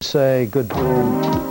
Say good boom.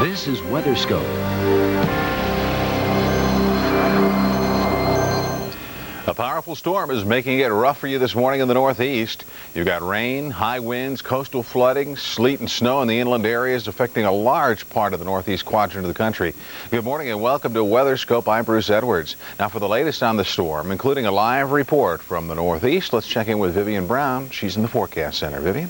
This is WeatherScope. A powerful storm is making it rough for you this morning in the Northeast. You've got rain, high winds, coastal flooding, sleet and snow in the inland areas affecting a large part of the northeast quadrant of the country. Good morning and welcome to WeatherScope. I'm Bruce Edwards. Now for the latest on the storm, including a live report from the Northeast, let's check in with Vivian Brown. She's in the Forecast Center. Vivian?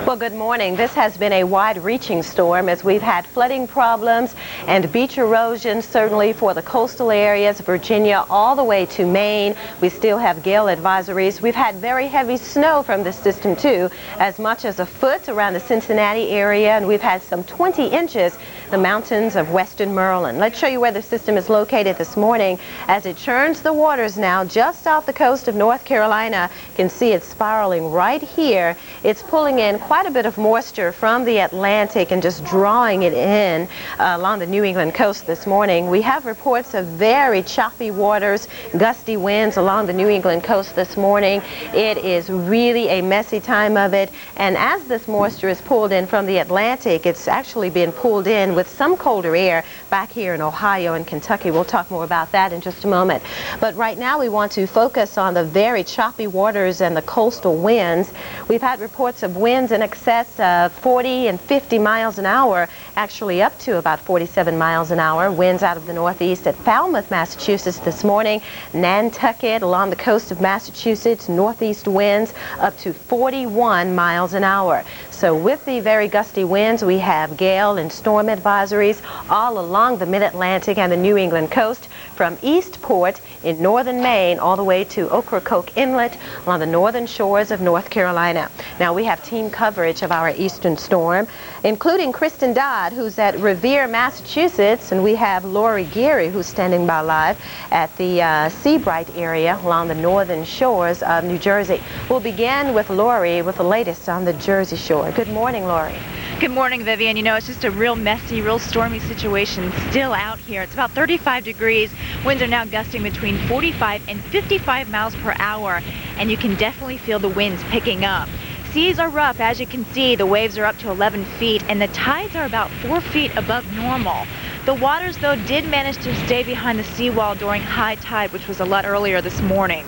Well, good morning. This has been a wide-reaching storm as we've had flooding problems and beach erosion, certainly for the coastal areas, Virginia, all the way to Maine. We still have gale advisories. We've had very heavy snow from this system, too, as much as a foot around the Cincinnati area, and we've had some 20 inches in the mountains of western Maryland. Let's show you where the system is located this morning as it churns the waters now just off the coast of North Carolina. You can see it spiraling right here. It's pulling in quite a bit of moisture from the Atlantic and just drawing it in along the New England coast this morning. We have reports of very choppy waters, gusty winds along the New England coast this morning. It is really a messy time of it, and as this moisture is pulled in from the Atlantic, it's actually been pulled in with some colder air back here in Ohio and Kentucky. We'll talk more about that in just a moment. But right now we want to focus on the very choppy waters and the coastal winds. We've had reports of winds in excess of 40 and 50 miles an hour, actually up to about 47 miles an hour. Winds out of the northeast at Falmouth, Massachusetts this morning, Nantucket along the coast of Massachusetts, northeast winds up to 41 miles an hour. So with the very gusty winds, we have gale and storm advisories all along the mid-Atlantic and the New England coast, from Eastport in northern Maine all the way to Ocracoke Inlet along the northern shores of North Carolina. Now we have team coverage of our eastern storm, including Kristen Dodd, who's at Revere, Massachusetts, and we have Lori Geary, who's standing by live at the Seabright area along the northern shores of New Jersey. We'll begin with Lori with the latest on the Jersey Shore. Good morning, Lori. Good morning, Vivian. You know, it's just a real messy, real stormy situation still out here. It's about 35 degrees. Winds are now gusting between 45 and 55 miles per hour, and you can definitely feel the winds picking up. Seas are rough. As you can see, the waves are up to 11 feet, and the tides are about 4 feet above normal. The waters, though, did manage to stay behind the seawall during high tide, which was a lot earlier this morning.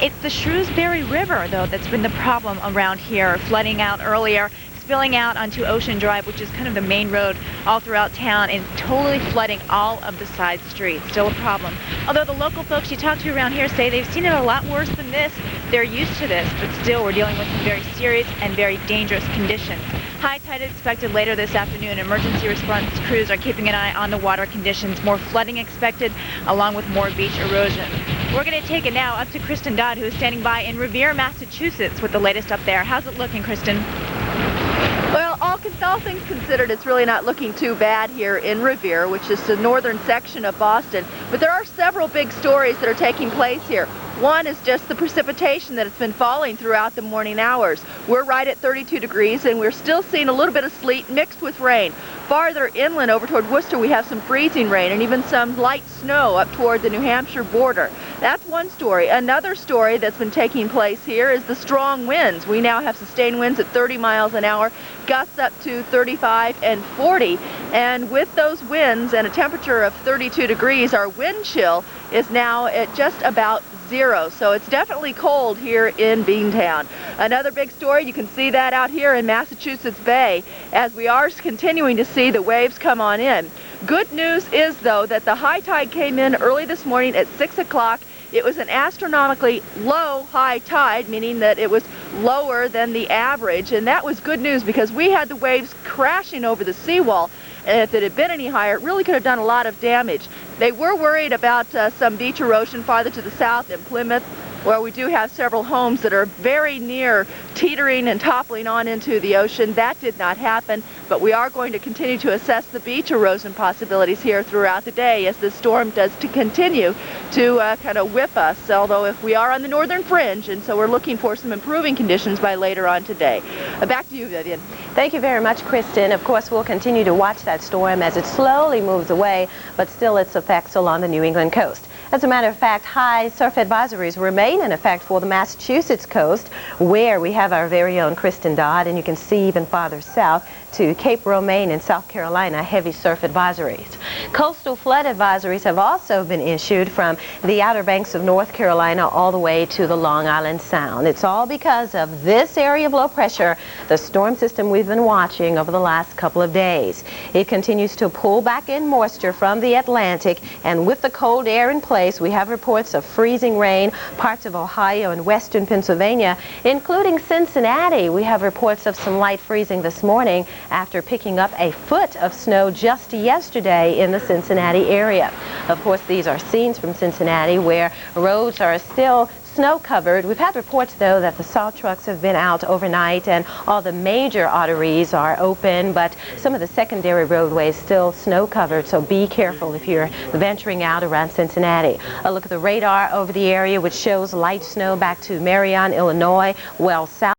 It's the Shrewsbury River, though, that's been the problem around here, flooding out earlier, spilling out onto Ocean Drive, which is kind of the main road all throughout town, and totally flooding all of the side streets. Still a problem. Although the local folks you talk to around here say they've seen it a lot worse than this. They're used to this, but still we're dealing with some very serious and very dangerous conditions. High tide expected later this afternoon. Emergency response crews are keeping an eye on the water conditions. More flooding expected, along with more beach erosion. We're going to take it now up to Kristen Dodd, who is standing by in Revere, Massachusetts, with the latest up there. How's it looking, Kristen? Well, all things considered, it's really not looking too bad here in Revere, which is the northern section of Boston. But there are several big stories that are taking place here. One is just the precipitation that has been falling throughout the morning hours. We're right at 32 degrees and we're still seeing a little bit of sleet mixed with rain. Farther inland over toward Worcester, we have some freezing rain and even some light snow up toward the New Hampshire border. That's one story. Another story that's been taking place here is the strong winds. We now have sustained winds at 30 miles an hour, gusts up to 35 and 40. And with those winds and a temperature of 32 degrees, our wind chill is now at just about 0. So it's definitely cold here in Beantown. Another big story, you can see that out here in Massachusetts Bay as we are continuing to see the waves come on in. Good news is, though, that the high tide came in early this morning at 6 o'clock. It was an astronomically low high tide, meaning that it was lower than the average, and that was good news because we had the waves crashing over the seawall, and if it had been any higher, it really could have done a lot of damage. They were worried about some beach erosion farther to the south in Plymouth, where we do have several homes that are very near teetering and toppling on into the ocean. That did not happen, but we are going to continue to assess the beach erosion possibilities here throughout the day as the storm does continue to kind of whip us, although if we are on the northern fringe, and so we're looking for some improving conditions by later on today. Back to you, Vivian. Thank you very much, Kristen. Of course, we'll continue to watch that storm as it slowly moves away, but still its effects along the New England coast. As a matter of fact, high surf advisories remain in effect for the Massachusetts coast, where we have our very own Kristen Dodd, and you can see even farther south to Cape Romaine in South Carolina, heavy surf advisories. Coastal flood advisories have also been issued from the Outer Banks of North Carolina all the way to the Long Island Sound. It's all because of this area of low pressure, the storm system we've been watching over the last couple of days. It continues to pull back in moisture from the Atlantic, and with the cold air in place, we have reports of freezing rain, parts of Ohio and western Pennsylvania, including Cincinnati. We have reports of some light freezing this morning after picking up a foot of snow just yesterday in the Cincinnati area. Of course, these are scenes from Cincinnati where roads are still snow-covered. We've had reports, though, that the salt trucks have been out overnight and all the major arteries are open, but some of the secondary roadways still snow-covered, so be careful if you're venturing out around Cincinnati. A look at the radar over the area, which shows light snow back to Marion, Illinois, well south.